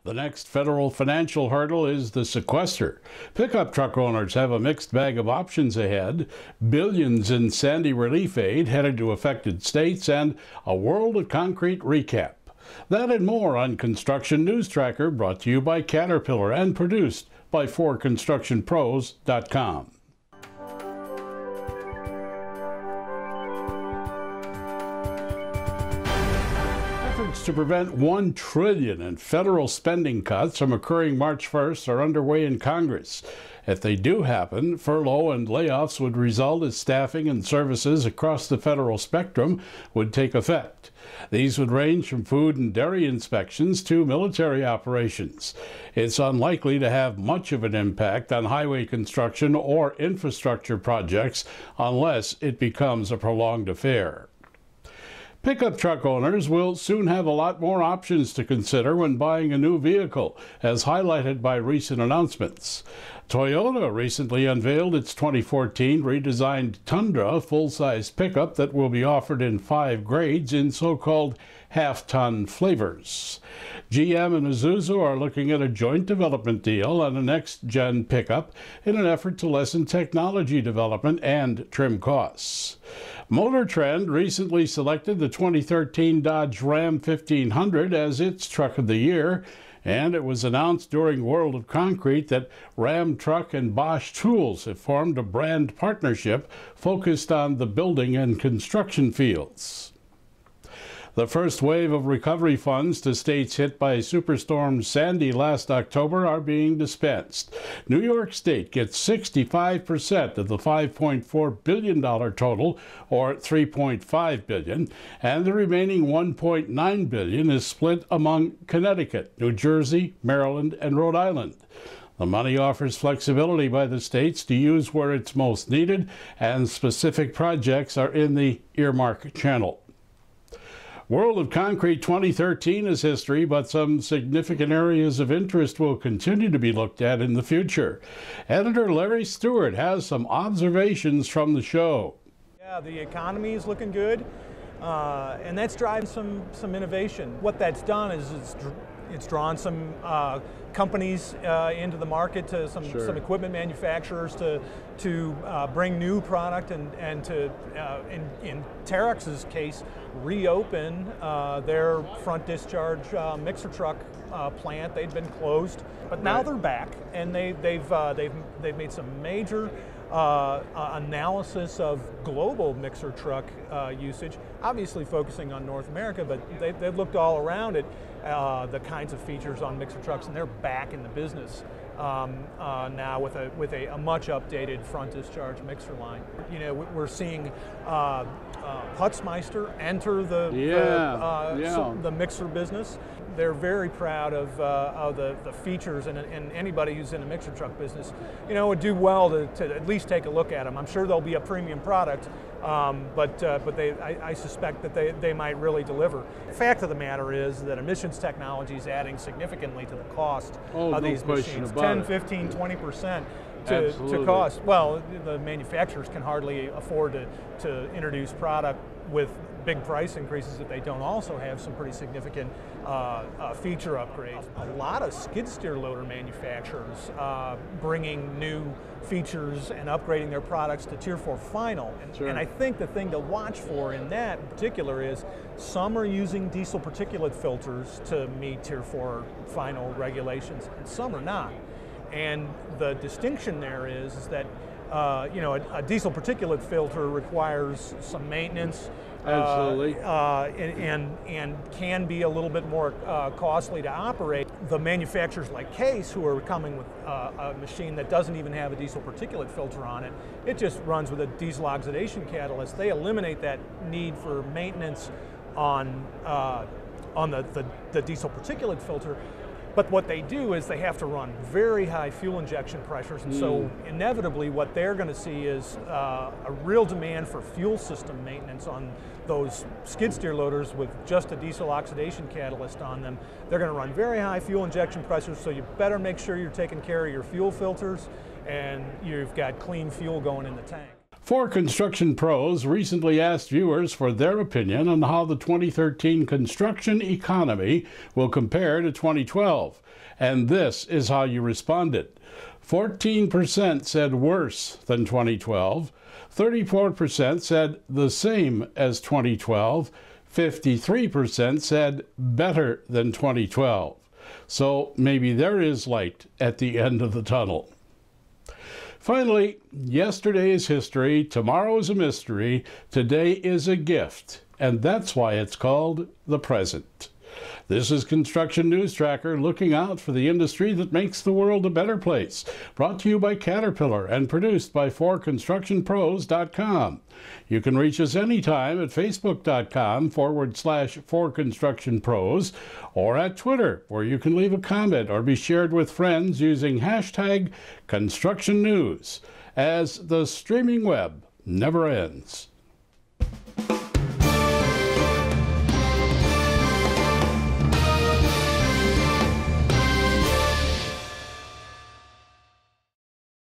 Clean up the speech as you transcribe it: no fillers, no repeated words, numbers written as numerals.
The next federal financial hurdle is the sequester. Pickup truck owners have a mixed bag of options ahead. Billions in Sandy relief aid headed to affected states and a World of Concrete recap. That and more on Construction News Tracker, brought to you by Caterpillar and produced by 4constructionpros.com. Efforts to prevent $1 trillion in federal spending cuts from occurring March 1st are underway in Congress. If they do happen, furlough and layoffs would result as staffing and services across the federal spectrum would take effect. These would range from food and dairy inspections to military operations. It's unlikely to have much of an impact on highway construction or infrastructure projects unless it becomes a prolonged affair. Pickup truck owners will soon have a lot more options to consider when buying a new vehicle, as highlighted by recent announcements. Toyota recently unveiled its 2014 redesigned Tundra full-size pickup that will be offered in 5 grades in so-called half-ton flavors. GM and Isuzu are looking at a joint development deal on a next-gen pickup in an effort to lessen technology development and trim costs. Motor Trend recently selected the 2013 Dodge Ram 1500 as its truck of the year, and it was announced during World of Concrete that Ram Truck and Bosch Tools have formed a brand partnership focused on the building and construction fields. The first wave of recovery funds to states hit by Superstorm Sandy last October are being dispensed. New York State gets 65% of the $5.4 billion total, or $3.5 billion, and the remaining $1.9 billion is split among Connecticut, New Jersey, Maryland, and Rhode Island. The money offers flexibility by the states to use where it's most needed, and specific projects are in the earmark channel. World of Concrete 2013 is history, but some significant areas of interest will continue to be looked at in the future. Editor Larry Stewart has some observations from the show. Yeah, the economy is looking good, and that's driving some innovation. What that's done is it's drawn some companies into the market, to some equipment manufacturers to bring new product and to, in Terex's case, reopen their front discharge mixer truck plant. They'd been closed, but now they're back, and they've made some major analysis of global mixer truck usage, obviously focusing on North America, but they've looked all around at the kinds of features on mixer trucks, and they're back in the business now with a much updated front discharge mixer line. You know, we're seeing Putzmeister enter the mixer business. They're very proud of the features, and anybody who's in the mixer truck business, you know, would do well to at least take a look at them. I'm sure they'll be a premium product, but I suspect that they might really deliver. The fact of the matter is that emissions technology is adding significantly to the cost of these machines, 10, 15, 20%. To cost. Well, the manufacturers can hardly afford to introduce product with big price increases if they don't also have some pretty significant feature upgrades. A lot of skid steer loader manufacturers bringing new features and upgrading their products to Tier 4 Final. And I think the thing to watch for in that in particular is some are using diesel particulate filters to meet Tier 4 Final regulations, and some are not. And the distinction there is that you know, a diesel particulate filter requires some maintenance, absolutely, and can be a little bit more costly to operate. The manufacturers like Case, who are coming with a machine that doesn't even have a diesel particulate filter on it, it just runs with a diesel oxidation catalyst. They eliminate that need for maintenance on the diesel particulate filter. But what they do is they have to run very high fuel injection pressures, and so inevitably what they're going to see is a real demand for fuel system maintenance on those skid steer loaders with just a diesel oxidation catalyst on them. They're going to run very high fuel injection pressures, so you better make sure you're taking care of your fuel filters and you've got clean fuel going in the tank. For Construction Pros recently asked viewers for their opinion on how the 2013 construction economy will compare to 2012. And this is how you responded. 14% said worse than 2012. 34% said the same as 2012. 53% said better than 2012. So maybe there is light at the end of the tunnel. Finally, yesterday is history, tomorrow is a mystery, today is a gift, and that's why it's called the present. This is Construction News Tracker, looking out for the industry that makes the world a better place. Brought to you by Caterpillar and produced by forconstructionpros.com. You can reach us anytime at facebook.com/forconstructionpros or at Twitter, where you can leave a comment or be shared with friends using hashtag Construction News, as the streaming web never ends.